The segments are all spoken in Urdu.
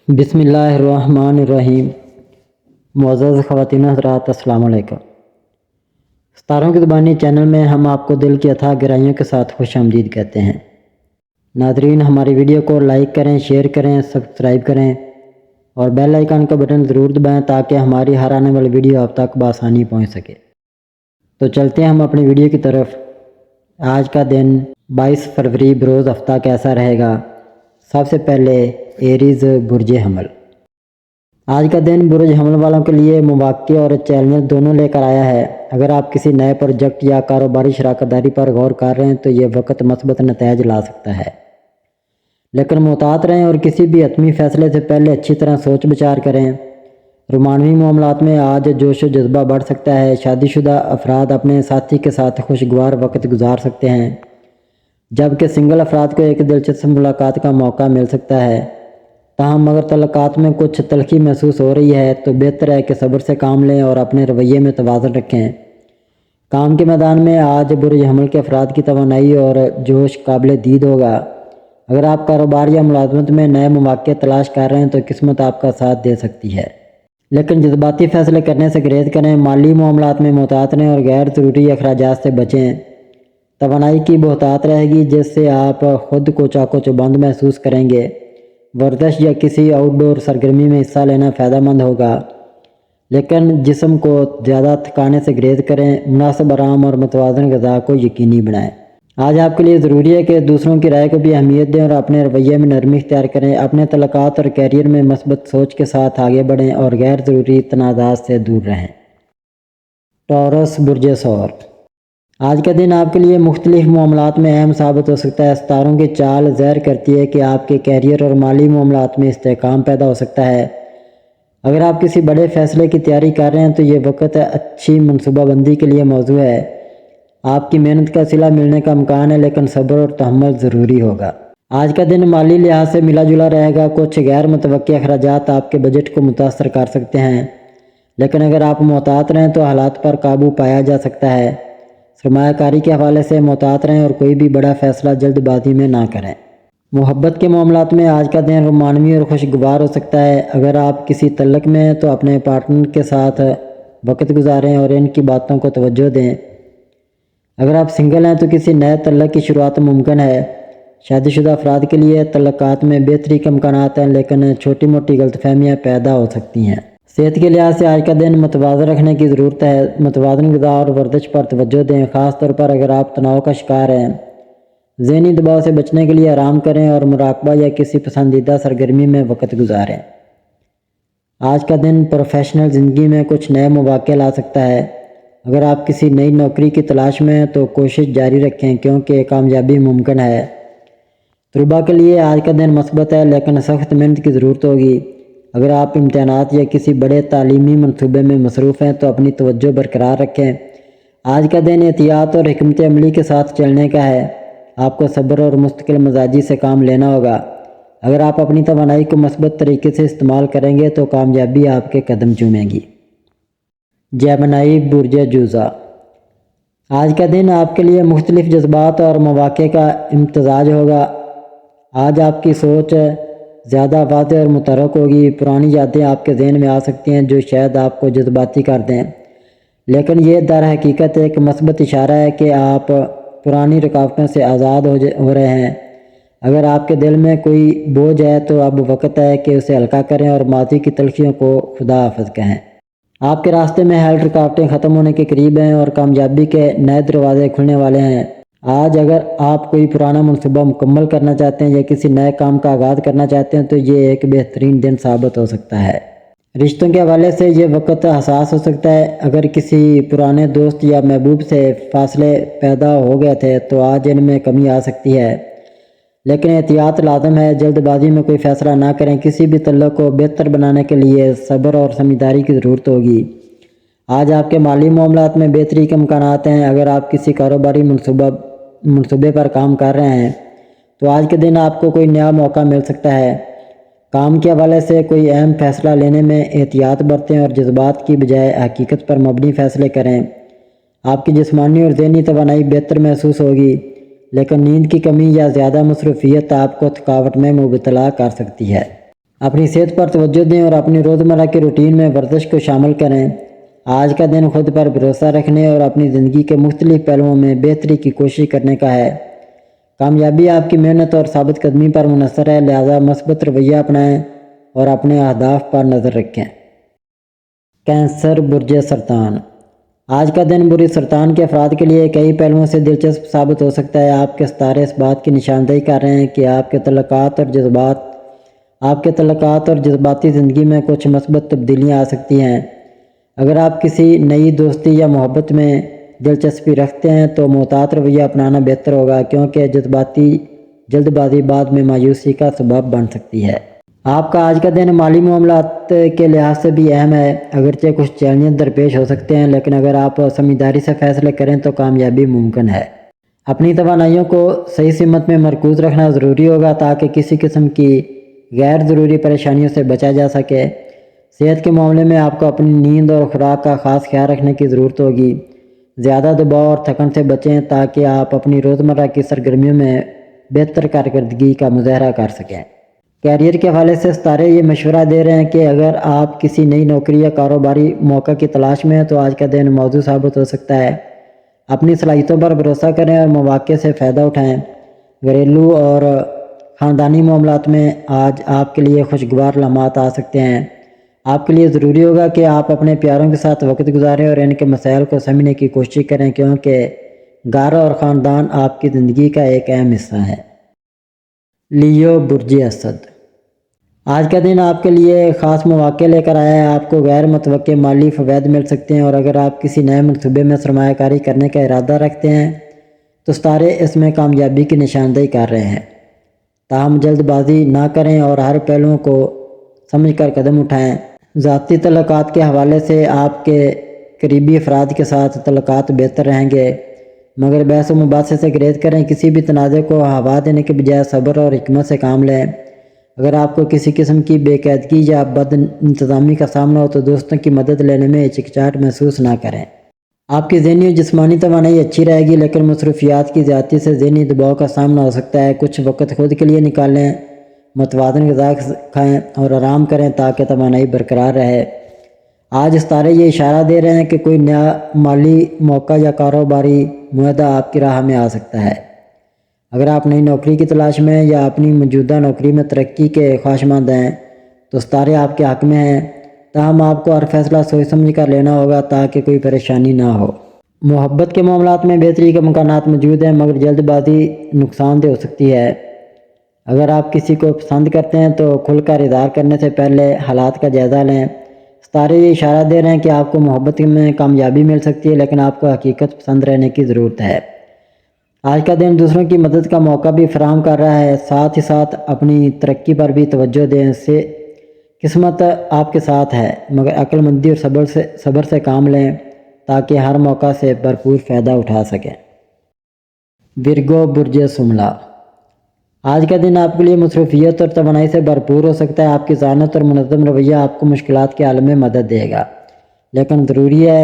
بسم اللہ الرحمن الرحیم۔ معزز خواتین حضرات، السلام علیکم۔ ستاروں کی زبانی چینل میں ہم آپ کو دل کی اتھاہ گہرائیوں کے ساتھ خوش آمدید کہتے ہیں۔ ناظرین، ہماری ویڈیو کو لائک کریں، شیئر کریں، سبسکرائب کریں اور بیل آئیکن کا بٹن ضرور دبائیں تاکہ ہماری ہر آنے والی ویڈیو آپ تک بآسانی پہنچ سکے۔ تو چلتے ہیں ہم اپنی ویڈیو کی طرف۔ آج کا دن 22 فروری بروز ہفتہ کیسا رہے گا؟ سب سے پہلے ایریز برج حمل۔ آج کا دن برج حمل والوں کے لیے مواقع اور چیلنج دونوں لے کر آیا ہے۔ اگر آپ کسی نئے پروجیکٹ یا کاروباری شراکت داری پر غور کر رہے ہیں تو یہ وقت مثبت نتائج لا سکتا ہے، لیکن محتاط رہیں اور کسی بھی حتمی فیصلے سے پہلے اچھی طرح سوچ بچار کریں۔ رومانوی معاملات میں آج جوش و جذبہ بڑھ سکتا ہے۔ شادی شدہ افراد اپنے ساتھی کے ساتھ خوشگوار وقت گزار سکتے ہیں، جبکہ سنگل افراد کو ایک دلچسپ ملاقات کا موقع مل سکتا ہے۔ تاہم اگر تعلقات میں کچھ تلخی محسوس ہو رہی ہے تو بہتر ہے کہ صبر سے کام لیں اور اپنے رویے میں توازن رکھیں۔ کام کے میدان میں آج برج حمل کے افراد کی توانائی اور جوش قابل دید ہوگا۔ اگر آپ کاروبار یا ملازمت میں نئے مواقع تلاش کر رہے ہیں تو قسمت آپ کا ساتھ دے سکتی ہے، لیکن جذباتی فیصلے کرنے سے گریز کریں۔ مالی معاملات میں محتاط رہیں اور غیر ضروری اخراجات سے بچیں۔ توانائی کی بہتات رہے گی جس سے آپ خود کو چاق و چوبند محسوس کریں گے۔ ورزش یا کسی آؤٹ ڈور سرگرمی میں حصہ لینا فائدہ مند ہوگا، لیکن جسم کو زیادہ تھکانے سے گریز کریں۔ مناسب آرام اور متوازن غذا کو یقینی بنائیں۔ آج آپ کے لیے ضروری ہے کہ دوسروں کی رائے کو بھی اہمیت دیں اور اپنے رویے میں نرمی اختیار کریں۔ اپنے تعلقات اور کیریئر میں مثبت سوچ کے ساتھ آگے بڑھیں اور غیر ضروری تنازعات سے دور رہیں۔ ٹورس برج ثور۔ آج کا دن آپ کے لیے مختلف معاملات میں اہم ثابت ہو سکتا ہے۔ ستاروں کی چال ظاہر کرتی ہے کہ آپ کے کیریئر اور مالی معاملات میں استحکام پیدا ہو سکتا ہے۔ اگر آپ کسی بڑے فیصلے کی تیاری کر رہے ہیں تو یہ وقت اچھی منصوبہ بندی کے لیے موزوں ہے۔ آپ کی محنت کا صلہ ملنے کا امکان ہے، لیکن صبر اور تحمل ضروری ہوگا۔ آج کا دن مالی لحاظ سے ملا جلا رہے گا۔ کچھ غیر متوقع اخراجات آپ کے بجٹ کو متاثر کر سکتے ہیں، لیکن اگر آپ محتاط رہیں تو حالات پر قابو پایا جا سکتا ہے۔ سرمایہ کاری کے حوالے سے محتاط رہیں اور کوئی بھی بڑا فیصلہ جلد بازی میں نہ کریں۔ محبت کے معاملات میں آج کا دن رومانوی اور خوشگوار ہو سکتا ہے۔ اگر آپ کسی تعلق میں ہیں تو اپنے پارٹنر کے ساتھ وقت گزاریں اور ان کی باتوں کو توجہ دیں۔ اگر آپ سنگل ہیں تو کسی نئے تعلق کی شروعات ممکن ہے۔ شادی شدہ افراد کے لیے تعلقات میں بہتری کے امکانات ہیں، لیکن چھوٹی موٹی غلط فہمیاں پیدا ہو سکتی ہیں۔ صحت کے لحاظ سے آج کا دن متوازن رکھنے کی ضرورت ہے۔ متوازن غذا اور ورزش پر توجہ دیں، خاص طور پر اگر آپ تناؤ کا شکار ہیں۔ ذہنی دباؤ سے بچنے کے لیے آرام کریں اور مراقبہ یا کسی پسندیدہ سرگرمی میں وقت گزاریں۔ آج کا دن پروفیشنل زندگی میں کچھ نئے مواقع لا سکتا ہے۔ اگر آپ کسی نئی نوکری کی تلاش میں ہیں تو کوشش جاری رکھیں کیونکہ کامیابی ممکن ہے۔ طلباء کے لیے آج کا دن مثبت ہے، لیکن سخت محنت کی ضرورت ہوگی۔ اگر آپ امتحانات یا کسی بڑے تعلیمی منصوبے میں مصروف ہیں تو اپنی توجہ برقرار رکھیں۔ آج کا دن احتیاط اور حکمت عملی کے ساتھ چلنے کا ہے۔ آپ کو صبر اور مستقل مزاجی سے کام لینا ہوگا۔ اگر آپ اپنی توانائی کو مثبت طریقے سے استعمال کریں گے تو کامیابی آپ کے قدم چومے گی۔ جیمنائی برج جوزہ۔ آج کا دن آپ کے لیے مختلف جذبات اور مواقع کا امتزاج ہوگا۔ آج آپ کی سوچ زیادہ واضح اور متحرک ہوگی۔ پرانی یادیں آپ کے ذہن میں آ سکتی ہیں جو شاید آپ کو جذباتی کر دیں، لیکن یہ در حقیقت ایک مثبت اشارہ ہے کہ آپ پرانی رکاوٹوں سے آزاد ہو رہے ہیں۔ اگر آپ کے دل میں کوئی بوجھ ہے تو اب وقت ہے کہ اسے ہلکا کریں اور ماضی کی تلخیوں کو خدا حافظ کہیں۔ آپ کے راستے میں حل رکاوٹیں ختم ہونے کے قریب ہیں اور کامیابی کے نئے دروازے کھلنے والے ہیں۔ آج اگر آپ کوئی پرانا منصوبہ مکمل کرنا چاہتے ہیں یا کسی نئے کام کا آغاز کرنا چاہتے ہیں تو یہ ایک بہترین دن ثابت ہو سکتا ہے۔ رشتوں کے حوالے سے یہ وقت حساس ہو سکتا ہے۔ اگر کسی پرانے دوست یا محبوب سے فاصلے پیدا ہو گئے تھے تو آج ان میں کمی آ سکتی ہے، لیکن احتیاط لازم ہے۔ جلد بازی میں کوئی فیصلہ نہ کریں۔ کسی بھی تعلق کو بہتر بنانے کے لیے صبر اور سمجھداری کی ضرورت ہوگی۔ آج آپ کے مالی معاملات میں بہتری کے امکانات ہیں۔ اگر آپ کسی کاروباری منصوبے پر کام کر رہے ہیں تو آج کے دن آپ کو کوئی نیا موقع مل سکتا ہے۔ کام کے حوالے سے کوئی اہم فیصلہ لینے میں احتیاط برتیں اور جذبات کی بجائے حقیقت پر مبنی فیصلے کریں۔ آپ کی جسمانی اور ذہنی توانائی بہتر محسوس ہوگی، لیکن نیند کی کمی یا زیادہ مصروفیت آپ کو تھکاوٹ میں مبتلا کر سکتی ہے۔ اپنی صحت پر توجہ دیں اور اپنی روزمرہ کی روٹین میں ورزش کو شامل کریں۔ آج کا دن خود پر بھروسہ رکھنے اور اپنی زندگی کے مختلف پہلوؤں میں بہتری کی کوشش کرنے کا ہے۔ کامیابی آپ کی محنت اور ثابت قدمی پر منحصر ہے، لہذا مثبت رویہ اپنائیں اور اپنے اہداف پر نظر رکھیں۔ کینسر برج سرطان۔ آج کا دن برج سرطان کے افراد کے لیے کئی پہلوؤں سے دلچسپ ثابت ہو سکتا ہے۔ آپ کے ستارے اس بات کی نشاندہی کر رہے ہیں کہ آپ کے تعلقات اور جذباتی زندگی میں کچھ مثبت تبدیلیاں آ سکتی ہیں۔ اگر آپ کسی نئی دوستی یا محبت میں دلچسپی رکھتے ہیں تو محتاط رویہ اپنانا بہتر ہوگا، کیونکہ جلد بازی بعد میں مایوسی کا سبب بن سکتی ہے۔ آپ کا آج کا دن مالی معاملات کے لحاظ سے بھی اہم ہے۔ اگرچہ کچھ چیلنجز درپیش ہو سکتے ہیں، لیکن اگر آپ سمجھداری سے فیصلے کریں تو کامیابی ممکن ہے۔ اپنی توانائیوں کو صحیح سمت میں مرکوز رکھنا ضروری ہوگا تاکہ کسی قسم کی غیر ضروری پریشانیوں سے بچا جا سکے۔ صحت کے معاملے میں آپ کو اپنی نیند اور خوراک کا خاص خیال رکھنے کی ضرورت ہوگی۔ زیادہ دباؤ اور تھکن سے بچیں تاکہ آپ اپنی روزمرہ کی سرگرمیوں میں بہتر کارکردگی کا مظاہرہ کر سکیں۔ کیریئر کے حوالے سے ستارے یہ مشورہ دے رہے ہیں کہ اگر آپ کسی نئی نوکری یا کاروباری موقع کی تلاش میں ہیں تو آج کا دن موزوں ثابت ہو سکتا ہے۔ اپنی صلاحیتوں پر بھروسہ کریں اور مواقع سے فائدہ اٹھائیں۔ گھریلو اور خاندانی معاملات میں آج آپ کے لیے خوشگوار لمحات آ سکتے ہیں۔ آپ کے لیے ضروری ہوگا کہ آپ اپنے پیاروں کے ساتھ وقت گزاریں اور ان کے مسائل کو سمجھنے کی کوشش کریں، کیونکہ گھر اور خاندان آپ کی زندگی کا ایک اہم حصہ ہے۔ لیو برج اسد۔ آج کا دن آپ کے لیے خاص مواقع لے کر آیا ہے۔ آپ کو غیر متوقع مالی فوائد مل سکتے ہیں، اور اگر آپ کسی نئے منصوبے میں سرمایہ کاری کرنے کا ارادہ رکھتے ہیں تو ستارے اس میں کامیابی کی نشاندہی کر رہے ہیں۔ تاہم جلد بازی نہ کریں اور ہر پہلو کو سمجھ کر قدم اٹھائیں۔ ذاتی تعلقات کے حوالے سے آپ کے قریبی افراد کے ساتھ تعلقات بہتر رہیں گے، مگر بحث و مباحثے سے گریز کریں۔ کسی بھی تنازع کو ہوا دینے کے بجائے صبر اور حکمت سے کام لیں۔ اگر آپ کو کسی قسم کی بے قاعدگی یا بد انتظامی کا سامنا ہو تو دوستوں کی مدد لینے میں ہچکچاہٹ محسوس نہ کریں۔ آپ کی ذہنی اور جسمانی توانائی اچھی رہے گی، لیکن مصروفیات کی زیادتی سے ذہنی دباؤ کا سامنا ہو سکتا ہے۔ کچھ وقت خود کے لیے نکالیں، متوازن غذا کھائیں اور آرام کریں تاکہ توانائی برقرار رہے۔ آج ستارے یہ اشارہ دے رہے ہیں کہ کوئی نیا مالی موقع یا کاروباری معاہدہ آپ کی راہ میں آ سکتا ہے۔ اگر آپ نئی نوکری کی تلاش میں یا اپنی موجودہ نوکری میں ترقی کے خواہشمند ہیں تو ستارے آپ کے حق میں ہیں، تاہم آپ کو ہر فیصلہ سوچ سمجھ کر لینا ہوگا تاکہ کوئی پریشانی نہ ہو۔ محبت کے معاملات میں بہتری کے امکانات موجود ہیں، مگر جلد بازی نقصان دہ ہو سکتی ہے۔ اگر آپ کسی کو پسند کرتے ہیں تو کھل کر اظہار کرنے سے پہلے حالات کا جائزہ لیں۔ ستارے یہ اشارہ دے رہے ہیں کہ آپ کو محبت میں کامیابی مل سکتی ہے، لیکن آپ کو حقیقت پسند رہنے کی ضرورت ہے۔ آج کا دن دوسروں کی مدد کا موقع بھی فراہم کر رہا ہے، ساتھ ہی ساتھ اپنی ترقی پر بھی توجہ دیں۔ سے قسمت آپ کے ساتھ ہے، مگر عقل مندی اور صبر سے کام لیں تاکہ ہر موقع سے بھرپور فائدہ اٹھا سکیں۔ ورگو برج شملہ۔ آج کا دن آپ کے لیے مصروفیت اور توانائی سے بھرپور ہو سکتا ہے۔ آپ کی ذہانت اور منظم رویہ آپ کو مشکلات کے حل میں مدد دے گا، لیکن ضروری ہے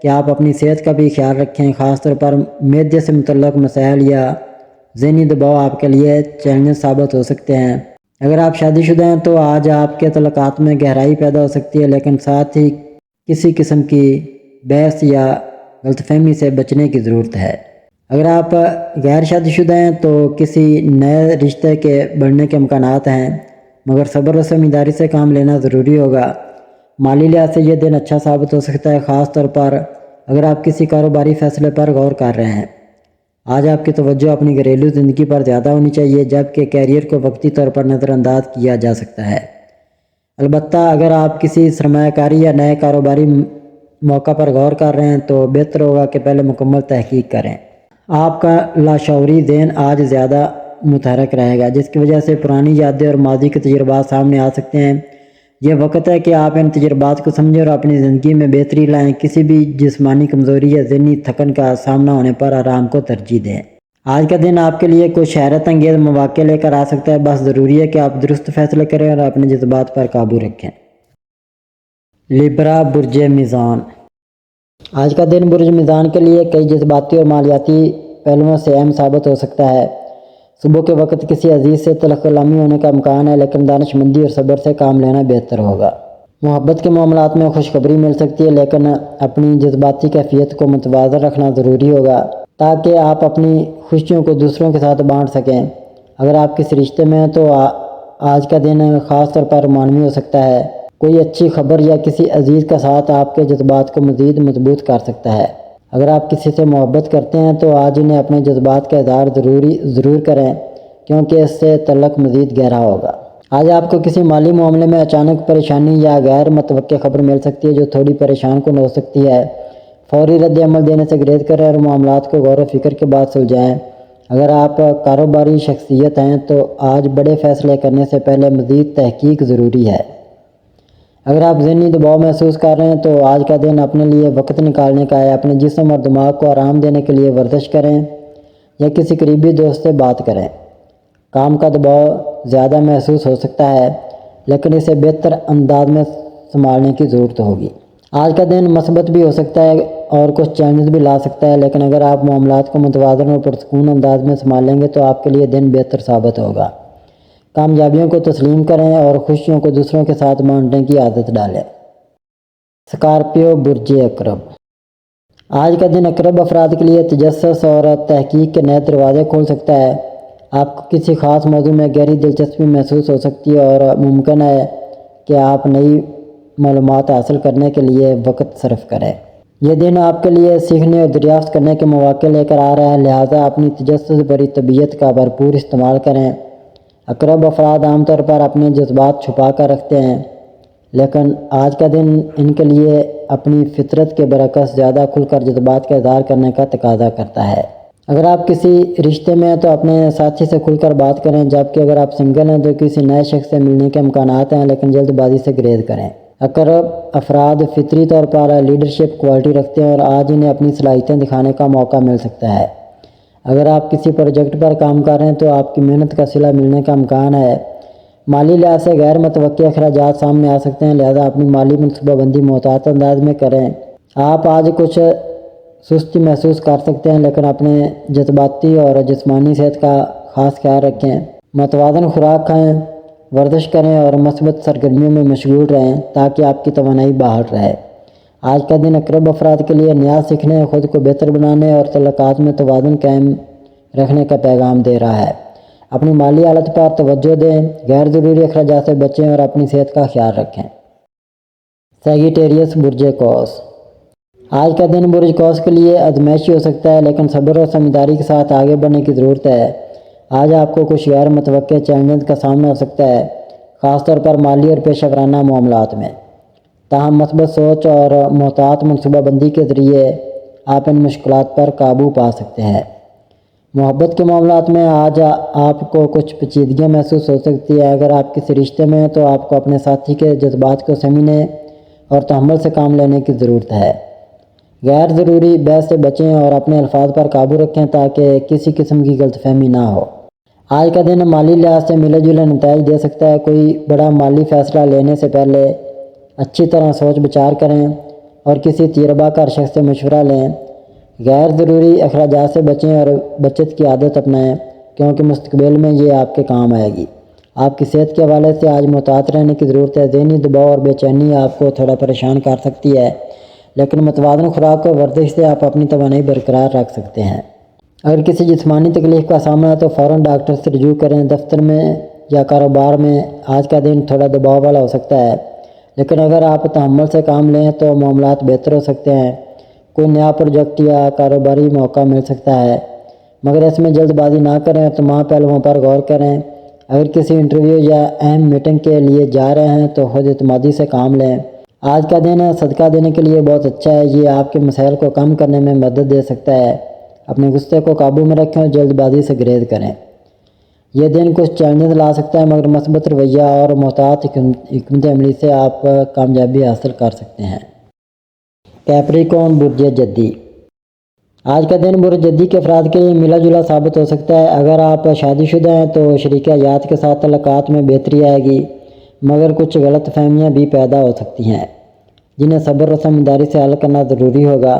کہ آپ اپنی صحت کا بھی خیال رکھیں، خاص طور پر معدے سے متعلق مسائل یا ذہنی دباؤ آپ کے لیے چیلنج ثابت ہو سکتے ہیں۔ اگر آپ شادی شدہ ہیں تو آج آپ کے تعلقات میں گہرائی پیدا ہو سکتی ہے، لیکن ساتھ ہی کسی قسم کی بحث یا غلط فہمی سے بچنے کی ضرورت ہے۔ اگر آپ غیر شادی شدہ ہیں تو کسی نئے رشتے کے بڑھنے کے امکانات ہیں، مگر صبر و سمجھداری سے کام لینا ضروری ہوگا۔ مالی لحاظ سے یہ دن اچھا ثابت ہو سکتا ہے، خاص طور پر اگر آپ کسی کاروباری فیصلے پر غور کر رہے ہیں۔ آج آپ کی توجہ اپنی گھریلو زندگی پر زیادہ ہونی چاہیے، جبکہ کیریئر کو وقتی طور پر نظر انداز کیا جا سکتا ہے۔ البتہ اگر آپ کسی سرمایہ کاری یا نئے کاروباری موقع پر غور کر رہے ہیں تو بہتر ہوگا کہ پہلے مکمل تحقیق کریں۔ آپ کا لاشعوری ذہن آج زیادہ متحرک رہے گا، جس کی وجہ سے پرانی یادیں اور ماضی کے تجربات سامنے آ سکتے ہیں۔ یہ وقت ہے کہ آپ ان تجربات کو سمجھیں اور اپنی زندگی میں بہتری لائیں۔ کسی بھی جسمانی کمزوری یا ذہنی تھکن کا سامنا ہونے پر آرام کو ترجیح دیں۔ آج کا دن آپ کے لیے کچھ حیرت انگیز مواقع لے کر آ سکتا ہے، بس ضروری ہے کہ آپ درست فیصلے کریں اور اپنے جذبات پر قابو رکھیں۔ لیبرا برج میزان۔ آج کا دن برج میزان کے لیے کئی جذباتی اور مالیاتی پہلوؤں سے اہم ثابت ہو سکتا ہے۔ صبح کے وقت کسی عزیز سے تلخ کلامی ہونے کا امکان ہے، لیکن دانش مندی اور صبر سے کام لینا بہتر ہوگا۔ محبت کے معاملات میں خوشخبری مل سکتی ہے، لیکن اپنی جذباتی کیفیت کو متوازن رکھنا ضروری ہوگا تاکہ آپ اپنی خوشیوں کو دوسروں کے ساتھ بانٹ سکیں۔ اگر آپ کسی رشتے میں ہیں تو آج کا دن خاص طور پر رومانوی ہو سکتا ہے۔ کوئی اچھی خبر یا کسی عزیز کا ساتھ آپ کے جذبات کو مزید مضبوط کر سکتا ہے۔ اگر آپ کسی سے محبت کرتے ہیں تو آج انہیں اپنے جذبات کا اظہار ضرور کریں، کیونکہ اس سے تعلق مزید گہرا ہوگا۔ آج آپ کو کسی مالی معاملے میں اچانک پریشانی یا غیر متوقع خبر مل سکتی ہے جو تھوڑی پریشان کن ہو سکتی ہے۔ فوری رد عمل دینے سے گریز کریں اور معاملات کو غور و فکر کے بعد سلجھائیں۔ اگر آپ کاروباری شخصیت ہیں تو آج بڑے فیصلے کرنے سے پہلے مزید تحقیق ضروری ہے۔ اگر آپ ذہنی دباؤ محسوس کر رہے ہیں تو آج کا دن اپنے لیے وقت نکالنے کا ہے۔ اپنے جسم اور دماغ کو آرام دینے کے لیے ورزش کریں یا کسی قریبی دوست سے بات کریں۔ کام کا دباؤ زیادہ محسوس ہو سکتا ہے، لیکن اسے بہتر انداز میں سنبھالنے کی ضرورت ہوگی۔ آج کا دن مثبت بھی ہو سکتا ہے اور کچھ چیلنجز بھی لا سکتا ہے، لیکن اگر آپ معاملات کو متوازن اور پرسکون انداز میں سنبھالیں گے تو آپ کے لیے دن بہتر ثابت ہوگا۔ کامیابیوں کو تسلیم کریں اور خوشیوں کو دوسروں کے ساتھ بانٹنے کی عادت ڈالیں۔ اسکارپیو برج عقرب۔ آج کا دن عقرب افراد کے لیے تجسس اور تحقیق کے نئے دروازے کھول سکتا ہے۔ آپ کو کسی خاص موضوع میں گہری دلچسپی محسوس ہو سکتی ہے اور ممکن ہے کہ آپ نئی معلومات حاصل کرنے کے لیے وقت صرف کریں۔ یہ دن آپ کے لیے سیکھنے اور دریافت کرنے کے مواقع لے کر آ رہا ہے، لہٰذا اپنی تجسس بھری طبیعت کا بھرپور استعمال کریں۔ عقرب افراد عام طور پر اپنے جذبات چھپا کر رکھتے ہیں، لیکن آج کا دن ان کے لیے اپنی فطرت کے برعکس زیادہ کھل کر جذبات کا اظہار کرنے کا تقاضا کرتا ہے۔ اگر آپ کسی رشتے میں ہیں تو اپنے ساتھی سے کھل کر بات کریں، جبکہ اگر آپ سنگل ہیں تو کسی نئے شخص سے ملنے کے امکانات ہیں، لیکن جلد بازی سے گریز کریں۔ عقرب افراد فطری طور پر لیڈرشپ کوالٹی رکھتے ہیں اور آج انہیں اپنی صلاحیتیں دکھانے کا موقع مل سکتا ہے۔ اگر آپ کسی پروجیکٹ پر کام کر رہے ہیں تو آپ کی محنت کا صلہ ملنے کا امکان ہے۔ مالی لحاظ سے غیر متوقع اخراجات سامنے آ سکتے ہیں، لہذا اپنی مالی منصوبہ بندی محتاط انداز میں کریں۔ آپ آج کچھ سستی محسوس کر سکتے ہیں، لیکن اپنے جذباتی اور جسمانی صحت کا خاص خیال رکھیں۔ متوازن خوراک کھائیں، ورزش کریں اور مثبت سرگرمیوں میں مشغول رہیں تاکہ آپ کی توانائی بحال رہے۔ آج کا دن عقرب افراد کے لیے نیا سیکھنے، خود کو بہتر بنانے اور تعلقات میں توازن قائم رکھنے کا پیغام دے رہا ہے۔ اپنی مالی حالت پر توجہ دیں، غیر ضروری اخراجات سے بچیں اور اپنی صحت کا خیال رکھیں۔ سیجیٹیریس برج قوس۔ آج کا دن برج قوس کے لیے آزمائشی ہو سکتا ہے، لیکن صبر اور سمجھداری کے ساتھ آگے بڑھنے کی ضرورت ہے۔ آج آپ کو کچھ غیر متوقع چیلنجز کا سامنا ہو سکتا ہے، خاص طور پر مالی اور پیشہ ورانہ معاملات میں۔ تاہم مثبت سوچ اور محتاط منصوبہ بندی کے ذریعے آپ ان مشکلات پر قابو پا سکتے ہیں۔ محبت کے معاملات میں آج آپ کو کچھ پیچیدگیاں محسوس ہو سکتی ہے۔ اگر آپ کسی رشتے میں ہیں تو آپ کو اپنے ساتھی کے جذبات کو سمجھنے اور تحمل سے کام لینے کی ضرورت ہے۔ غیر ضروری بحث سے بچیں اور اپنے الفاظ پر قابو رکھیں تاکہ کسی قسم کی غلط فہمی نہ ہو۔ آج کا دن مالی لحاظ سے ملے جلے نتائج دے سکتا ہے۔ کوئی بڑا مالی فیصلہ لینے سے پہلے اچھی طرح سوچ بچار کریں اور کسی تجربہ کار شخص سے مشورہ لیں۔ غیر ضروری اخراجات سے بچیں اور بچت کی عادت اپنائیں، کیونکہ مستقبل میں یہ آپ کے کام آئے گی۔ آپ کی صحت کے حوالے سے آج محتاط رہنے کی ضرورت ہے۔ ذہنی دباؤ اور بے چینی آپ کو تھوڑا پریشان کر سکتی ہے، لیکن متوازن خوراک اور ورزش سے آپ اپنی توانائی برقرار رکھ سکتے ہیں۔ اگر کسی جسمانی تکلیف کا سامنا ہے تو فوراً ڈاکٹر سے رجوع کریں۔ دفتر میں یا کاروبار میں آج کا دن تھوڑا دباؤ والا ہو سکتا ہے، لیکن اگر آپ تحمل سے کام لیں تو معاملات بہتر ہو سکتے ہیں۔ کوئی نیا پروجیکٹ یا کاروباری موقع مل سکتا ہے، مگر اس میں جلد بازی نہ کریں اور تمام پہلوؤں پر غور کریں۔ اگر کسی انٹرویو یا اہم میٹنگ کے لیے جا رہے ہیں تو خود اعتمادی سے کام لیں۔ آج کا دن صدقہ دینے کے لیے بہت اچھا ہے، یہ آپ کے مسائل کو کم کرنے میں مدد دے سکتا ہے۔ اپنے غصے کو قابو میں رکھیں اور جلد بازی سے گریز کریں۔ یہ دن کچھ چیلنجز لا سکتا ہے، مگر مثبت رویہ اور محتاط حکمت عملی سے آپ کامیابی حاصل کر سکتے ہیں۔ کیپریکون برج جدی۔ آج کا دن برج جدی کے افراد کے لیے ملا جلا ثابت ہو سکتا ہے۔ اگر آپ شادی شدہ ہیں تو شریک حیات کے ساتھ تعلقات میں بہتری آئے گی، مگر کچھ غلط فہمیاں بھی پیدا ہو سکتی ہیں جنہیں صبر اور سمجھداری سے حل کرنا ضروری ہوگا۔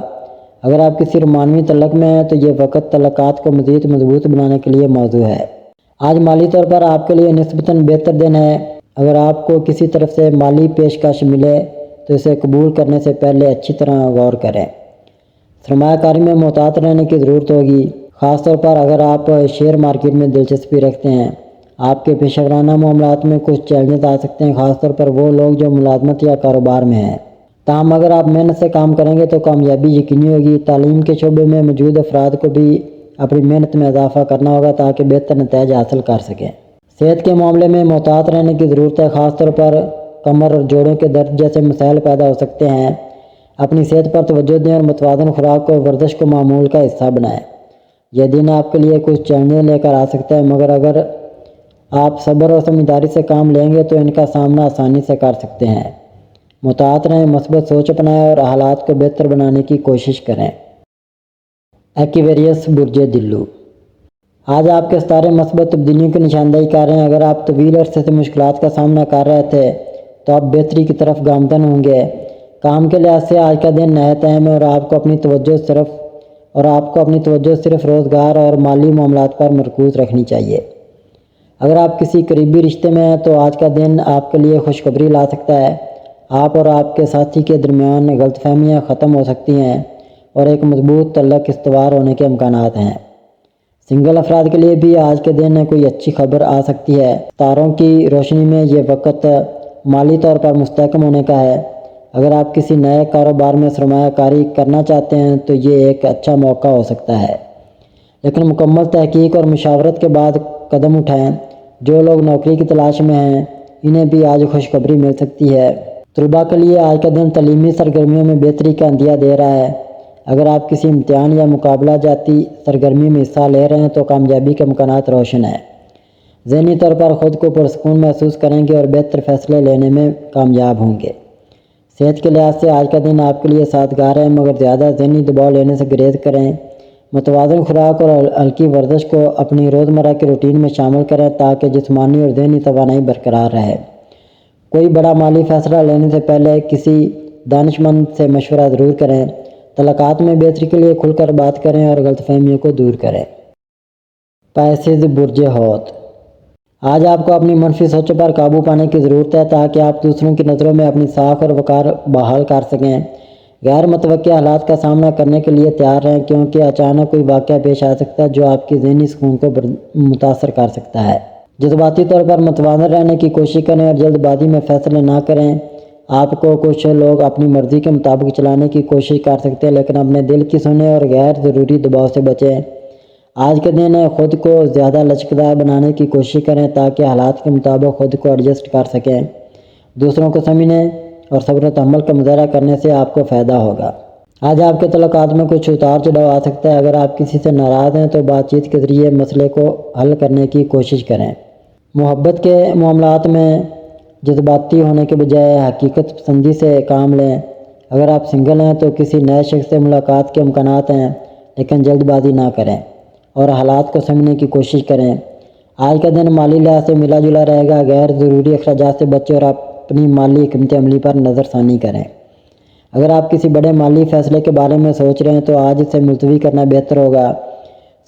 اگر آپ کسی رومانوی تعلق میں ہیں تو یہ وقت تعلقات کو مزید مضبوط بنانے کے لیے موزوں ہے۔ آج مالی طور پر آپ کے لیے نسبتاً بہتر دن ہے۔ اگر آپ کو کسی طرف سے مالی پیشکش ملے تو اسے قبول کرنے سے پہلے اچھی طرح غور کریں۔ سرمایہ کاری میں محتاط رہنے کی ضرورت ہوگی، خاص طور پر اگر آپ شیئر مارکیٹ میں دلچسپی رکھتے ہیں۔ آپ کے پیشہ ورانہ معاملات میں کچھ چیلنجز آ سکتے ہیں، خاص طور پر وہ لوگ جو ملازمت یا کاروبار میں ہیں۔ تاہم اگر آپ محنت سے کام کریں گے تو کامیابی یقینی ہوگی۔ تعلیم کے شعبے میں موجود افراد کو بھی اپنی محنت میں اضافہ کرنا ہوگا تاکہ بہتر نتائج حاصل کر سکیں۔ صحت کے معاملے میں محتاط رہنے کی ضرورت ہے، خاص طور پر کمر اور جوڑوں کے درد جیسے مسائل پیدا ہو سکتے ہیں۔ اپنی صحت پر توجہ دیں اور متوازن خوراک اور ورزش کو معمول کا حصہ بنائیں۔ یہ دن آپ کے لیے کچھ چیلنجز لے کر آ سکتا ہے، مگر اگر آپ صبر اور سمجھداری سے کام لیں گے تو ان کا سامنا آسانی سے کر سکتے ہیں۔ محتاط رہیں، مثبت سوچ اپنائیں اور حالات کو بہتر بنانے کی کوشش کریں۔ ایکویریس برج دلو، آج آپ کے ستارے مثبت تبدیلیوں کی نشاندہی کر رہے ہیں۔ اگر آپ طویل عرصے سے مشکلات کا سامنا کر رہے تھے تو آپ بہتری کی طرف گامزن ہوں گے۔ کام کے لحاظ سے آج کا دن نہایت اہم ہے اور آپ کو اپنی توجہ صرف روزگار اور مالی معاملات پر مرکوز رکھنی چاہیے۔ اگر آپ کسی قریبی رشتے میں ہیں تو آج کا دن آپ کے لیے خوشخبری لا سکتا ہے۔ آپ اور آپ کے ساتھی کے درمیان غلط فہمیاں ختم ہو سکتی ہیں اور ایک مضبوط تعلق استوار ہونے کے امکانات ہیں۔ سنگل افراد کے لیے بھی آج کے دن کوئی اچھی خبر آ سکتی ہے۔ تاروں کی روشنی میں یہ وقت مالی طور پر مستحکم ہونے کا ہے۔ اگر آپ کسی نئے کاروبار میں سرمایہ کاری کرنا چاہتے ہیں تو یہ ایک اچھا موقع ہو سکتا ہے، لیکن مکمل تحقیق اور مشاورت کے بعد قدم اٹھائیں۔ جو لوگ نوکری کی تلاش میں ہیں انہیں بھی آج خوشخبری مل سکتی ہے۔ طلباء کے لیے آج کا دن تعلیمی سرگرمیوں میں بہتری کا عندیہ دے رہا ہے۔ اگر آپ کسی امتحان یا مقابلہ جاتی سرگرمی میں حصہ لے رہے ہیں تو کامیابی کے امکانات روشن ہیں۔ ذہنی طور پر خود کو پرسکون محسوس کریں گے اور بہتر فیصلے لینے میں کامیاب ہوں گے۔ صحت کے لحاظ سے آج کا دن آپ کے لیے سازگار ہے، مگر زیادہ ذہنی دباؤ لینے سے گریز کریں۔ متوازن خوراک اور ہلکی ورزش کو اپنی روزمرہ کے روٹین میں شامل کریں تاکہ جسمانی اور ذہنی توانائی برقرار رہے۔ کوئی بڑا مالی فیصلہ لینے سے پہلے کسی دانش مند سے مشورہ ضرور کریں۔ تعلقات میں بہتری کے لیے کھل کر بات کریں اور غلط فہمیوں کو دور کریں۔ پائسیز برج حوت، آج آپ کو اپنی منفی سوچوں پر قابو پانے کی ضرورت ہے تاکہ آپ دوسروں کی نظروں میں اپنی ساکھ اور وقار بحال کر سکیں۔ غیر متوقع حالات کا سامنا کرنے کے لیے تیار رہیں کیونکہ اچانک کوئی واقعہ پیش آ سکتا ہے جو آپ کی ذہنی سکون کو متاثر کر سکتا ہے۔ جذباتی طور پر متوازن رہنے کی کوشش کریں اور جلد بازی میں فیصلے نہ کریں۔ آپ کو کچھ لوگ اپنی مرضی کے مطابق چلانے کی کوشش کر سکتے ہیں، لیکن اپنے دل کی سنیں اور غیر ضروری دباؤ سے بچیں۔ آج کے دن خود کو زیادہ لچکدار بنانے کی کوشش کریں تاکہ حالات کے مطابق خود کو ایڈجسٹ کر سکیں۔ دوسروں کو سمجھنے اور صبر و تحمل کا مظاہرہ کرنے سے آپ کو فائدہ ہوگا۔ آج آپ کے تعلقات میں کچھ اتار چڑھاؤ آ سکتا ہے۔ اگر آپ کسی سے ناراض ہیں تو بات چیت کے ذریعے مسئلے کو حل کرنے کی کوشش کریں۔ محبت کے معاملات میں جذباتی ہونے کے بجائے حقیقت پسندی سے کام لیں۔ اگر آپ سنگل ہیں تو کسی نئے شخص سے ملاقات کے امکانات ہیں، لیکن جلد بازی نہ کریں اور حالات کو سمجھنے کی کوشش کریں۔ آج کا دن مالی لحاظ سے ملا جلا رہے گا۔ غیر ضروری اخراجات سے بچیں اور اپنی مالی حکمت عملی پر نظر ثانی کریں۔ اگر آپ کسی بڑے مالی فیصلے کے بارے میں سوچ رہے ہیں تو آج اسے ملتوی کرنا بہتر ہوگا۔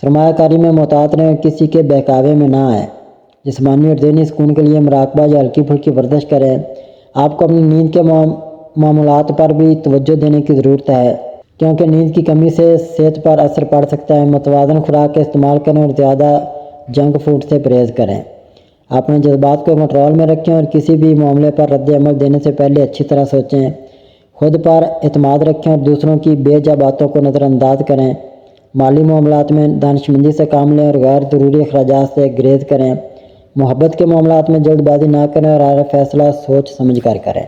سرمایہ کاری میں محتاط رہیں، کسی کے بہکاوے میں نہ آئیں۔ جسمانی اور ذہنی سکون کے لیے مراقبہ یا ہلکی پھلکی ورزش کریں۔ آپ کو اپنی نیند کے معاملات پر بھی توجہ دینے کی ضرورت ہے کیونکہ نیند کی کمی سے صحت پر اثر پڑ سکتا ہے۔ متوازن خوراک کا استعمال کریں اور زیادہ جنک فوڈ سے پرہیز کریں۔ اپنے جذبات کو کنٹرول میں رکھیں اور کسی بھی معاملے پر رد عمل دینے سے پہلے اچھی طرح سوچیں۔ خود پر اعتماد رکھیں اور دوسروں کی بے جا باتوں کو نظر انداز کریں۔ مالی معاملات میں دانش مندی سے کام لیں اور غیر ضروری اخراجات سے گریز کریں۔ محبت کے معاملات میں جلد بازی نہ کریں اور ہر فیصلہ سوچ سمجھ کر کریں۔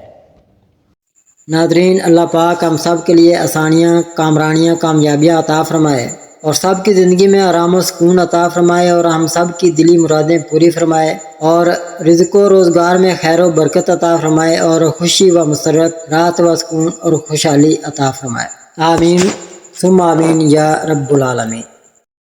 ناظرین، اللہ پاک ہم سب کے لیے آسانیاں، کامرانیاں، کامیابیاں عطا فرمائے اور سب کی زندگی میں آرام و سکون عطا فرمائے اور ہم سب کی دلی مرادیں پوری فرمائے اور رزق و روزگار میں خیر و برکت عطا فرمائے اور خوشی و مسرت، راحت و سکون اور خوشحالی عطا فرمائے۔ آمین ثم آمین یا رب العالمین۔